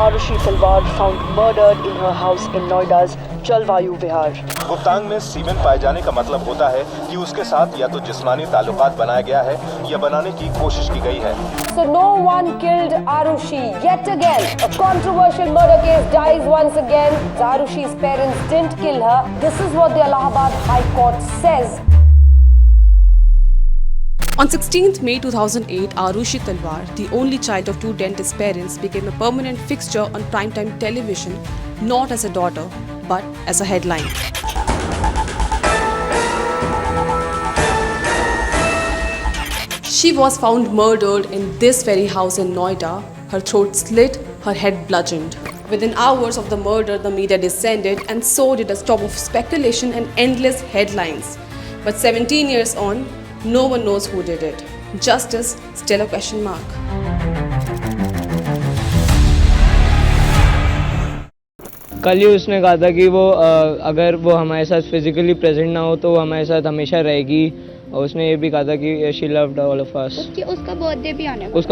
Arushi Talwar found murdered in her house in Noida's Jalvayu Vihar. गुप्तांग में सीमेन पाए जाने का मतलब होता है कि उसके साथ या तो जिस्मानी ताल्लुकात बनाया गया है या बनाने की कोशिश की गई है. So no one killed Arushi yet again. A controversial murder case dies once again. Arushi's parents didn't kill her. This is what the Allahabad High Court says. On 16th May 2008, Arushi Talwar, the only child of two dentist parents, became a permanent fixture on primetime television, not as a daughter, but as a headline. She was found murdered in this very house in Noida, her throat slit, her head bludgeoned. Within hours of the murder, the media descended, and so did a storm of speculation and endless headlines. But 17 years on, no one knows who did it. Justice still a question mark. कल ही उसने कहा था कि वो अगर वो हमारे साथ फिजिकली प्रेजेंट ना हो तो वो हमारे साथ हमेशा रहेगी, और उसने ये भी कहा था कि she loved all of us. उसका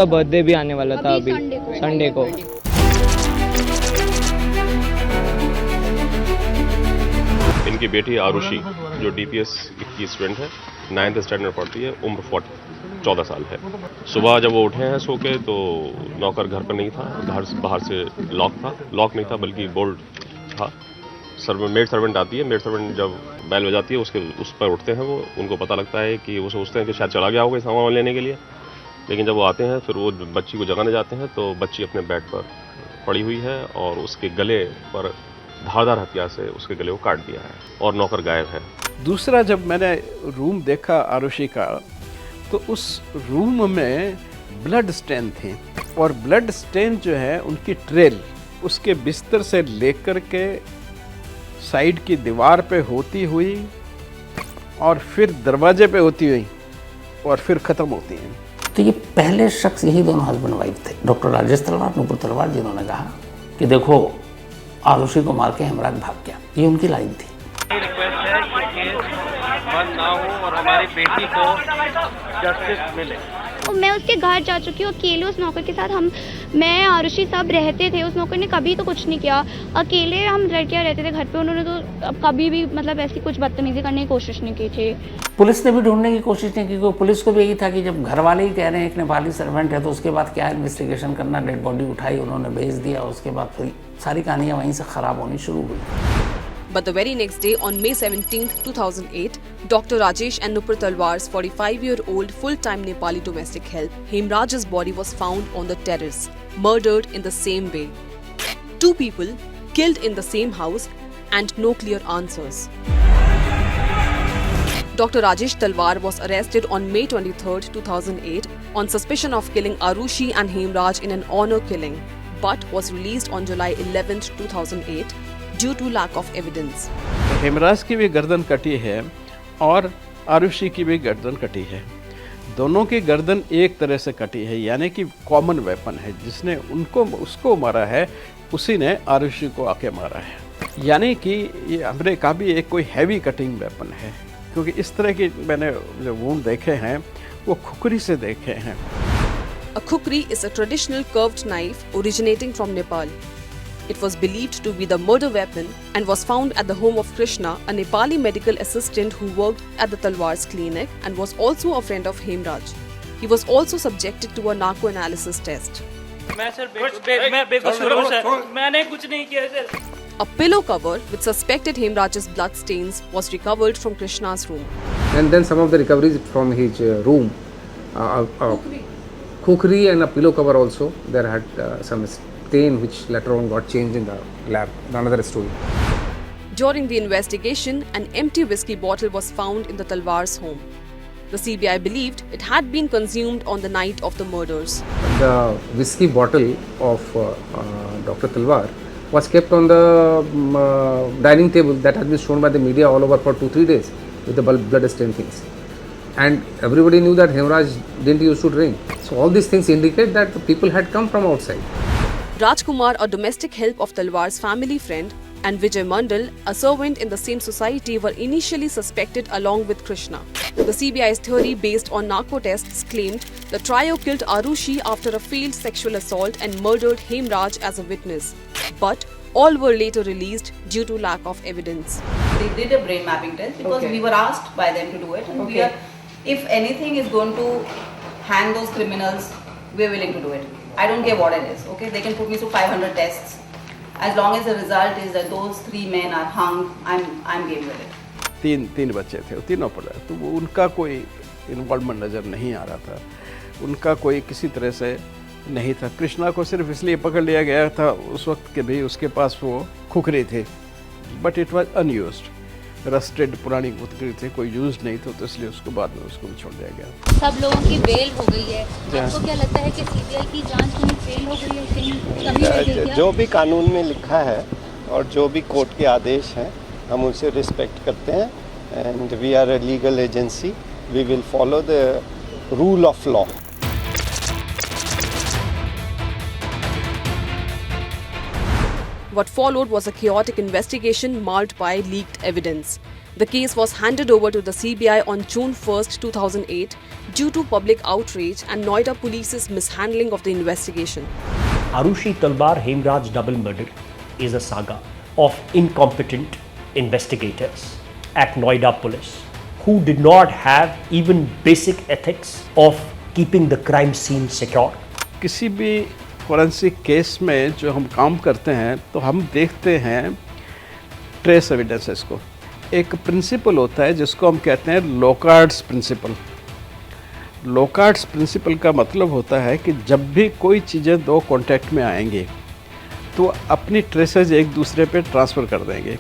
बर्थडे भी आने वाला था अभी संडे को. इनकी बेटी आरुषि जो DPS की स्टूडेंट है, 9th स्टैंडर्ड में पढ़ती है, उम्र 14 साल है. सुबह जब वो उठे हैं सो के तो नौकर घर पर नहीं था, घर बाहर से लॉक नहीं था बल्कि बोल्ट था. मेड सर्वेंट आती है, मेड सर्वेंट जब बैल बजाती है उस पर उठते हैं वो. उनको पता लगता है कि वो सोचते हैं कि शायद चला गया होगा सामान लेने के लिए, लेकिन जब वो आते हैं फिर वो बच्ची को जगाने जाते हैं तो बच्ची अपने बेड पर पड़ी हुई है और उसके गले पर धारदार हथियार से उसके गले को काट दिया है और नौकर गायब है. दूसरा, जब मैंने रूम देखा आरुषि का तो उस रूम में ब्लड स्टेन थे, और ब्लड स्टेन जो है उनकी ट्रेल उसके बिस्तर से लेकर के साइड की दीवार पे होती हुई और फिर दरवाजे पे होती हुई और फिर ख़त्म होती हैं. तो ये पहले शख्स यही दोनों हस्बैंड वाइफ थे, डॉक्टर राजेश तलवार, नुपुर तलवार, जिन्होंने कहा कि देखो आरुषि को मार के हेमराज भाग गया. ये उनकी लाइन थी. रिक्वेस्ट है कि केस बंद ना हो और हमारी बेटी को जस्टिस मिले. और मैं उसके घर जा चुकी हूँ अकेले उस नौकर के साथ. मैं आरुषि सब रहते थे, उस नौकर ने कभी तो कुछ नहीं किया. अकेले हम लड़कियाँ रहते थे घर पे, उन्होंने तो कभी भी मतलब ऐसी कुछ बदतमीजी करने की कोशिश नहीं की थी. पुलिस ने भी ढूंढने की कोशिश नहीं की, क्योंकि पुलिस को भी यही था कि जब घर वाले ही कह रहे हैं एक नेपाली सर्वेंट है तो उसके बाद क्या इन्वेस्टिगेशन करना. डेड बॉडी उठाई, उन्होंने भेज दिया, उसके बाद फिर सारी कहानियाँ वहीं से ख़राब होनी शुरू हुई. But the very next day, on May 17, 2008, Dr. Rajesh and Nupur Talwar's 45-year-old full-time Nepali domestic help, Hemraj's body was found on the terrace, murdered in the same way. Two people killed in the same house and no clear answers. Dr. Rajesh Talwar was arrested on May 23, 2008 on suspicion of killing Arushi and Hemraj in an honor killing, but was released on July 11, 2008 due to lack of evidence. Hemraj की भी गर्दन कटी है और आरुषि की भी गर्दन कटी है. दोनों की गर्दन एक तरह से कटी है, यानी कि कॉमन वेपन है. जिसने उसको मारा है उसी ने आरुषि को आके मारा है. यानी कि ये हमने कहा भी एक कोई हैवी कटिंग वेपन है, क्योंकि इस तरह की मैंने जो वुंड देखे हैं वो खुकरी से देखे हैं. A kukri is a traditional curved knife originating from Nepal. It was believed to be the murder weapon and was found at the home of Krishna, a Nepali medical assistant who worked at the Talwar's clinic and was also a friend of Hemraj. He was also subjected to a narco analysis test. A pillow cover with suspected Hemraj's blood stains was recovered from Krishna's room. And then some of the recoveries from his room, kukri and a pillow cover also. There had some stain which later on got changed in the lab. Another story. During the investigation, an empty whiskey bottle was found in the Talwar's home. The CBI believed it had been consumed on the night of the murders. The whiskey bottle of Dr. Talwar was kept on the dining table that has been shown by the media all over for 2-3 days with the blood stain things. And everybody knew that Hemraj didn't used to drink. So all these things indicate that the people had come from outside. Rajkumar, a domestic help of Talwar's family friend, and Vijay Mandal, a servant in the same society, were initially suspected along with Krishna. The CBI's theory based on narco tests claimed the trio killed Arushi after a failed sexual assault and murdered Hemraj as a witness. But all were later released due to lack of evidence. They did a brain mapping test because we were asked by them to do it, and we are, if anything is going to hang those criminals, we are willing to do it. I don't care what it is, okay? They can put me through 500 tests. As long as the result is that those 3 men are hung, I'm game with it. तीन बच्चे थे, तीनों पढ़े, तो वो उनका कोई involvement नज़र नहीं आ रहा था, उनका कोई किसी तरह से नहीं था। कृष्णा को सिर्फ इसलिए पकड़ लिया गया था उस वक्त के भी उसके पास वो खुखरी थे, but it was unused, rusted पुरानी खुखरी थे, कोई यूज नहीं था, तो इसलिए उसको बाद में उसको छोड़ दिया गया। सब लोगों की बेल हो गई है, आपको क्या लगता है कि सीबीआई की जांच कहीं फेल हो गई है, कहीं कमी रह गई क्या? जो भी कानून में लिखा है और जो भी कोर्ट के आदेश हैं हम उसे रिस्पेक्ट करते हैं, and we are a legal agency, we will follow the rule of law. What followed was a chaotic investigation marred by leaked evidence. The case was handed over to the CBI on June 1, 2008 due to public outrage and Noida police's mishandling of the investigation. Arushi Talwar Hemraj double murder is a saga of incompetent investigators at Noida police who did not have even basic ethics of keeping the crime scene secure. किसी भी forensic case में जो हम काम करते हैं तो हम देखते हैं ट्रेस एविडेंसेस को। एक प्रिंसिपल होता है जिसको हम कहते हैं लोकार्ड्स प्रिंसिपल। लोकार्ड्स प्रिंसिपल का मतलब होता है कि जब भी कोई चीज़ें दो कांटेक्ट में आएंगी तो अपनी ट्रेसेस एक दूसरे पे ट्रांसफ़र कर देंगे।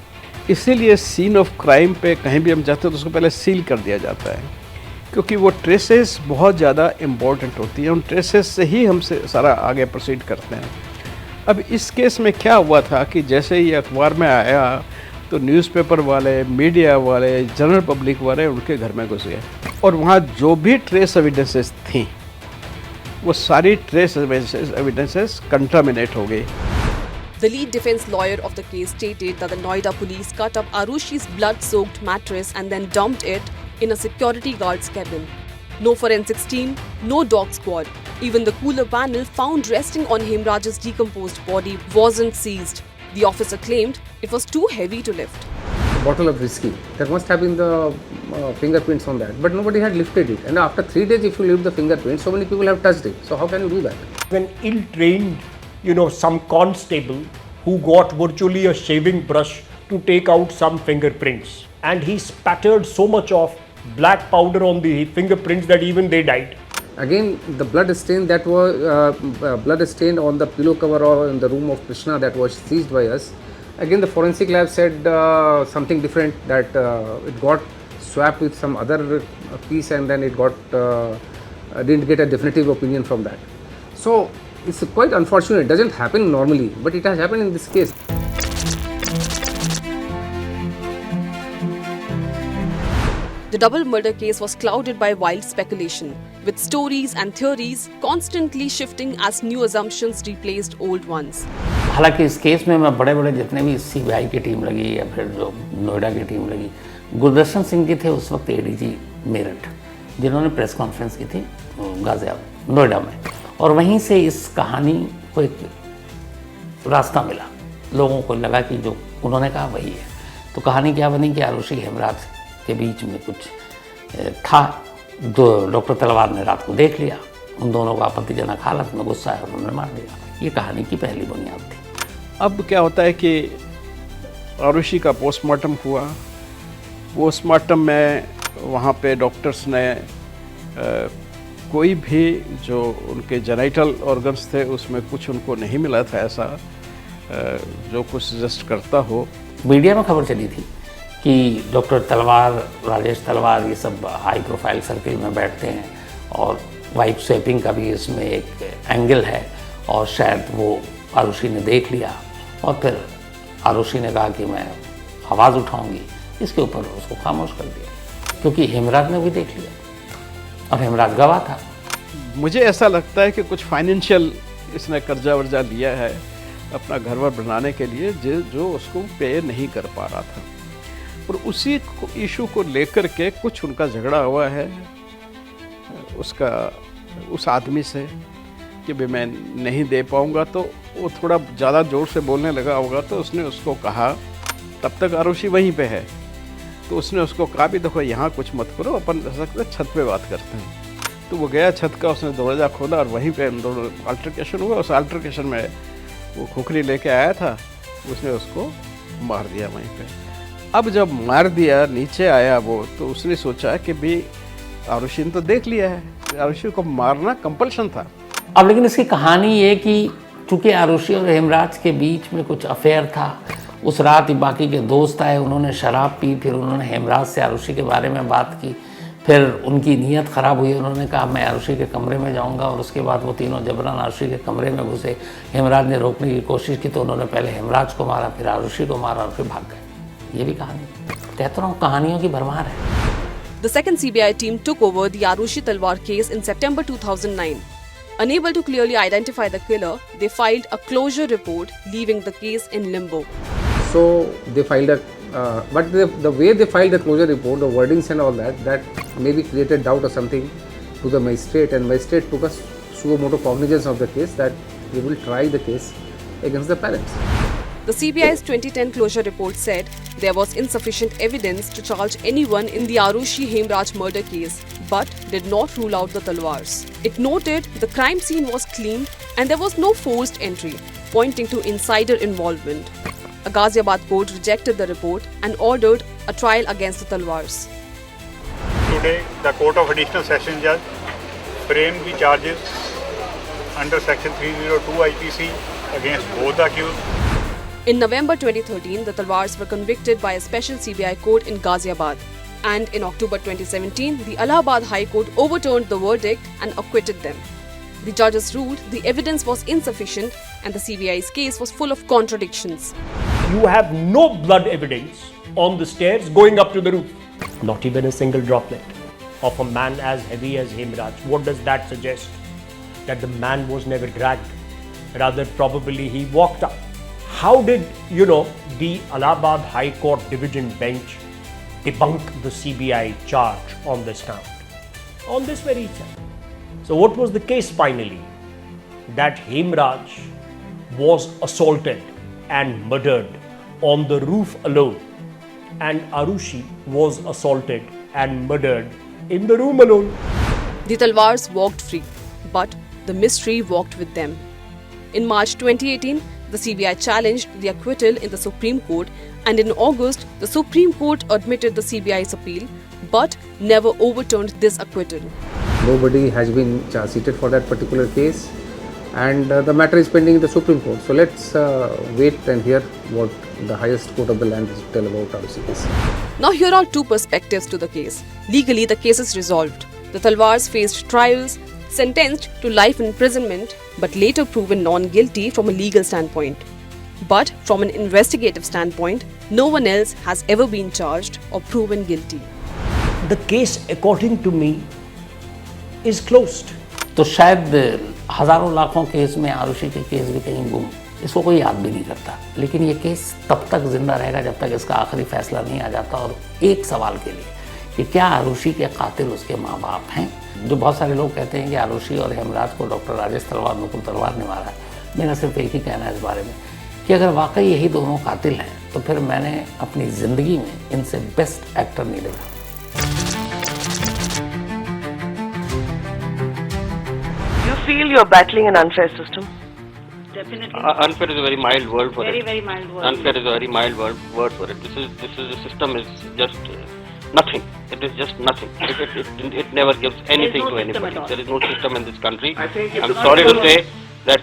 इसीलिए सीन ऑफ क्राइम पे कहीं भी हम जाते हैं तो उसको पहले सील कर दिया जाता है, क्योंकि वो ट्रेसेस बहुत ज़्यादा इम्पोर्टेंट होती हैं, उन ट्रेसेस से ही हम सारा आगे प्रोसीड करते हैं। अब इस केस में क्या हुआ था कि जैसे ही अखबार में आया तो न्यूज़पेपर वाले, मीडिया वाले, जनरल पब्लिक वाले उनके घर में घुस गए और वहाँ जो भी ट्रेस एविडेंसेस थी वो सारी ट्रेस एविडेंसेस कंटामिनेट हो गई। The lead defense lawyer of the case stated that the Noida police cut up Arushi's blood-soaked mattress and then dumped it in a security guard's cabin. No forensics team, no dog squad. Even the cooler panel found resting on Hemraj's decomposed body wasn't seized. The officer claimed it was too heavy to lift. Bottle of whiskey, there must have been the fingerprints on that, but nobody had lifted it. And after 3 days, if you leave the fingerprints, so many people have touched it. So how can you do that? When ill-trained, some constable who got virtually a shaving brush to take out some fingerprints, and he spattered so much of black powder on the fingerprints that even they died. Again, the blood stain that was blood stain on the pillow cover or in the room of Krishna that was seized by us. Again, the forensic lab said something different, that it got swapped with some other piece and then it got didn't get a definitive opinion from that. So it's quite unfortunate. It doesn't happen normally, but it has happened in this case. The double murder case was clouded by wild speculation, with stories and theories constantly shifting as new assumptions replaced old ones. हालांकि इस case में मैं बड़े जितने भी CBI की team लगी या फिर जो नोएडा की टीम लगी, गुरदर्शन सिंह जी थे उस वक्त एडीजी मेरठ, जिन्होंने प्रेस कॉन्फ्रेंस की थी गाजियाबाद नोएडा में, और वहीं से इस कहानी को एक रास्ता मिला। लोगों को लगा कि जो उन्होंने कहा वही है। तो कहानी क्या बनी कि आरुषि हेमराज के बीच में कुछ था। डॉक्टर तलवार ने रात को देख लिया, उन दोनों को आपत्तिजनक हालत में, गुस्सा है, उन्होंने मार दिया। ये कहानी की पहली बुनियाद थी। अब क्या होता है कि आरुषि का पोस्टमार्टम हुआ। पोस्टमार्टम में वहाँ पे डॉक्टर्स ने कोई भी जो उनके जेनिटल ऑर्गन्स थे उसमें कुछ उनको नहीं मिला था ऐसा जो कुछ सजेस्ट करता हो। मीडिया में खबर चली थी कि डॉक्टर तलवार, राजेश तलवार, ये सब हाई प्रोफाइल सर्किल में बैठते हैं और वाइफ स्वैपिंग का भी इसमें एक एंगल है, और शायद वो आरुषि ने देख लिया और फिर आरुषि ने कहा कि मैं आवाज़ उठाऊंगी। इसके ऊपर उसको खामोश कर दिया, क्योंकि हेमराज ने भी देख लिया और हेमराज गवाह था। मुझे ऐसा लगता है कि कुछ फाइनेंशियल इसने कर्जा वर्जा लिया है अपना घर वर बनाने के लिए, जो उसको पे नहीं कर पा रहा था। और उसी इशू को लेकर के कुछ उनका झगड़ा हुआ है उस आदमी से कि भाई मैं नहीं दे पाऊंगा, तो वो थोड़ा ज़्यादा ज़ोर से बोलने लगा होगा, तो उसने उसको कहा, तब तक आरुषि वहीं पे है, तो उसने उसको कहा भी देखो यहाँ कुछ मत करो, अपन सकते छत पे बात करते हैं। तो वो गया छत का, उसने दरवाज़ा खोला और वहीं पे दोनों अल्टरकेशन हुआ। उस अल्टरकेशन में वो खुखरी लेके आया था, उसने उसको मार दिया वहीं पे। अब जब मार दिया, नीचे आया वो, तो उसने सोचा कि भाई आरुषि ने तो देख लिया है, आरुषि को मारना कंपल्शन था। अब लेकिन इसकी कहानी ये कि चूंकि आरुषि और हेमराज के बीच में कुछ अफेयर था, उस रात ही बाकी के दोस्त आए, उन्होंने शराब पी, फिर उन्होंने हेमराज से आरुषि के बारे में बात की, फिर उनकी नीयत ख़राब हुई, उन्होंने कहा मैं आरुषि के कमरे में जाऊंगा, और उसके बाद वो तीनों जबरन आरुषि के कमरे में घुसे। हेमराज ने रोकने की कोशिश की तो उन्होंने पहले हेमराज को मारा, फिर आरुषि को मारा और फिर भाग गए। ये भी कहानी, कहता रहा हूँ कहानियों की भरमार है। The second CBI team took over the Arushi Talwar case in September 2009. Unable to clearly identify the killer, they filed a closure report, leaving the case in limbo. So they filed but the way they filed the closure report, the wordings and all that maybe created doubt or something to the magistrate, and magistrate took a suo motu cognizance of the case that they will try the case against the parents. The CBI's 2010 closure report said there was insufficient evidence to charge anyone in the Arushi Hemraj murder case, but did not rule out the Talwars. It noted the crime scene was clean and there was no forced entry, pointing to insider involvement. A Ghaziabad court rejected the report and ordered a trial against the Talwars. Today, the Court of Additional Sessions Judge framed the charges under Section 302 IPC against both the accused. In November 2013, the Talwars were convicted by a special CBI court in Ghaziabad. And in October 2017, the Allahabad High Court overturned the verdict and acquitted them. The judges ruled the evidence was insufficient and the CBI's case was full of contradictions. You have no blood evidence on the stairs going up to the roof. Not even a single droplet of a man as heavy as Hemraj. What does that suggest? That the man was never dragged. Rather, probably he walked up. How did, the Allahabad High Court Division Bench debunk the CBI charge on this count? On this very thing. So what was the case finally? That Hemraj was assaulted and murdered on the roof alone, and Arushi was assaulted and murdered in the room alone. The Talwars walked free, but the mystery walked with them. In March 2018, the CBI challenged the acquittal in the Supreme Court, and in August, the Supreme Court admitted the CBI's appeal, but never overturned this acquittal. Nobody has been charge seated for that particular case, and the matter is pending in the Supreme Court. So let's wait and hear what the highest court of the land has to tell about Arushi case. Now here are two perspectives to the case. Legally, the case is resolved. The Talwars faced trials, sentenced to life imprisonment, but later proven non-guilty from a legal standpoint. But from an investigative standpoint, no one else has ever been charged or proven guilty. The case, according to me, is closed. तो शायद हजारों लाखों case में आरुषि के case भी कहीं गुम, इसको कोई याद भी नहीं करता, लेकिन ये केस तब तक जिंदा रहेगा जब तक इसका आखिरी फैसला नहीं आ जाता। और एक सवाल के लिए कि क्या आरुषि के कातिल उसके माँ बाप हैं? जो बहुत सारे लोग कहते हैं कि आरुषि और हेमराज को डॉक्टर राजेश तलवार, मुकुल तलवार ने मारा है। मेरा सिर्फ एक ही कहना है इस बारे में कि अगर वाकई यही दोनों कातिल हैं तो फिर मैंने अपनी ज़िंदगी में इनसे बेस्ट एक्टर नहीं देखा। You feel you're battling an unfair system? Definitely. Unfair is a very mild word for it. Very mild word. Unfair is a very mild word for it. This is a system is just nothing. It is just nothing. It never gives anything to anybody. There is no system in this country. I'm sorry to say that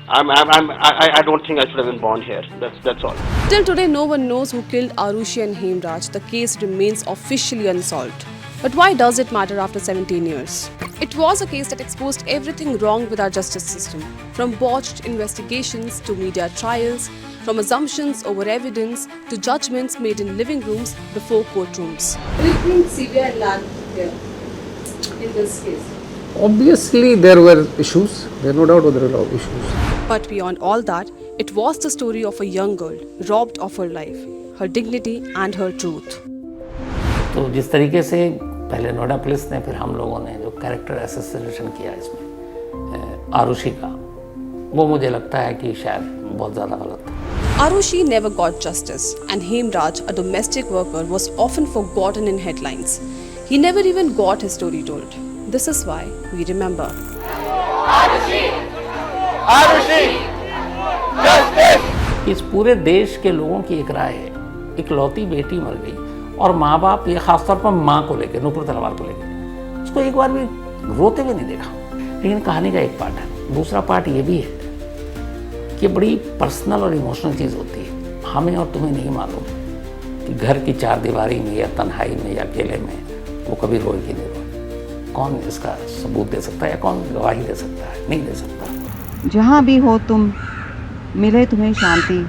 I don't think I should have been born here. That's all. Till today, no one knows who killed Arushi and Hemraj. The case remains officially unsolved. But why does it matter after 17 years? It was a case that exposed everything wrong with our justice system. From botched investigations to media trials, from assumptions over evidence to judgments made in living rooms before courtrooms. Do you think CBI lagged here in this case? Obviously, there were issues. There no doubt there were a lot of issues. But beyond all that, it was the story of a young girl robbed of her life, her dignity and her truth. तो जिस तरीके से पहले Noida police ने फिर हम लोगों ने जो कैरेक्टर एसेसिनेशन किया इसमें आरुषि का, वो मुझे लगता है कि शायद बहुत ज़्यादा गलत था. Arushi never got justice, and Hemraj, a domestic worker, was often forgotten in headlines. He never even got his story told. This is why we remember. Arushi! Arushi! Justice! इस पूरे देश के लोगों की एक राय है, इकलौती बेटी मर गई और माँ बाप, ये खासतौर पर माँ को लेकर, नुपुर तलवार को लेकर, उसको एक बार भी रोते हुए नहीं देखा. लेकिन कहानी का एक पार्ट है. दूसरा पार्ट ये भी है कि बड़ी पर्सनल और इमोशनल चीज़ होती है. हमें और तुम्हें नहीं मालूम कि घर की चार दीवारी में या तन्हाई में या अकेले में वो कभी रोए कि नहीं रोए. कौन इसका सबूत दे सकता है या कौन गवाही दे सकता है? नहीं दे सकता. जहाँ भी हो तुम, मिले तुम्हें शांति.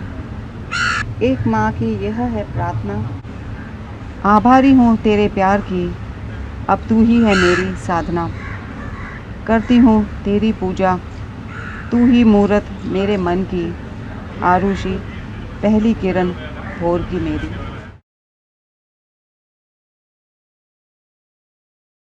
एक माँ की यह है प्रार्थना, आभारी हूँ तेरे प्यार की, अब तू ही है मेरी साधना. करती हूँ तेरी पूजा, तू ही मूरत मेरे मन की. आरुषि, पहली किरण भोर की मेरी.